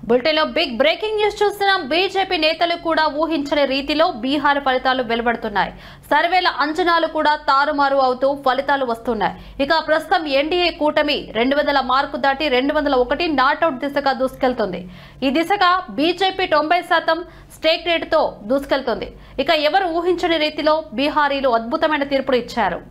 బులెటిన్లో big breaking news చూస్తున్నాం. BJP నేతలు కూడా ఊహించని రీతిలో బీహార్ ఫలితాలు వెలువడుతున్నాయి. సర్వేల అంచనాలు కూడా తారుమారు అవుతూ ఫలితాలు వస్తున్నాయి. ఇక ప్రస్తుతం ఎన్డీఏ కూటమి 200 మార్కు దాటి 201 నాట్అవుట్ దిశగా దూసుకెళ్తుంది. ఈ దిశగా బీజేపీ 90% స్టేక్ రేటుతో దూసుకెళ్తుంది. ఇక ఎవరు ఊహించని రీతిలో బీహారీలు అద్భుతమైన తీర్పులు ఇచ్చారు.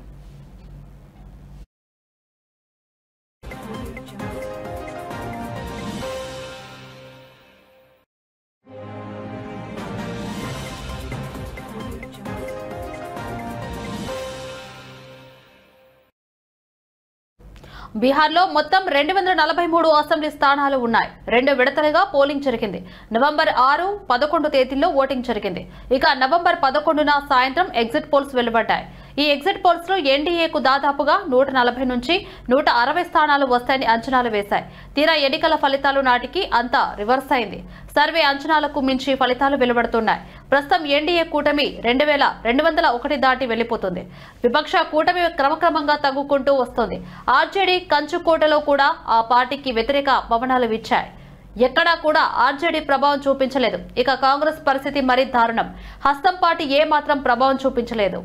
బీహార్లో మొత్తం 243 అసెంబ్లీ స్థానాలు ఉన్నాయి. 2 విడతలుగా పోలింగ్ జరిగింది. నవంబర్ 6, 11 తేదీల్లో ఓటింగ్ జరిగింది. ఇక నవంబర్ 11న సాయంత్రం ఎగ్జిట్ పోల్స్ వెలువడ్డాయి. ఈ ఎగ్జిట్ పోల్స్ లో ఎన్డీఏకు దాదాపుగా 140 నుంచి 160 స్థానాలు వస్తాయని అంచనాలు వేశాయి. తీరా ఎన్నికల ఫలితాలు నాటికి అంతా రివర్స్ అయింది. సర్వే అంచనాలకు మించి ఫలితాలు వెలువడుతున్నాయి. ప్రస్తుతం ఎన్డీఏ కూటమి 2201 దాటి వెళ్లిపోతుంది. విపక్ష కూటమి క్రమక్రమంగా తగ్గుకుంటూ వస్తుంది. ఆర్జేడీ కంచుకోటలో కూడా ఆ పార్టీకి వ్యతిరేక పవనాలు వీచాయి. ఎక్కడా కూడా ఆర్జేడీ ప్రభావం చూపించలేదు. ఇక కాంగ్రెస్ పరిస్థితి మరీ దారుణం. హస్తం పార్టీ ఏ మాత్రం ప్రభావం చూపించలేదు.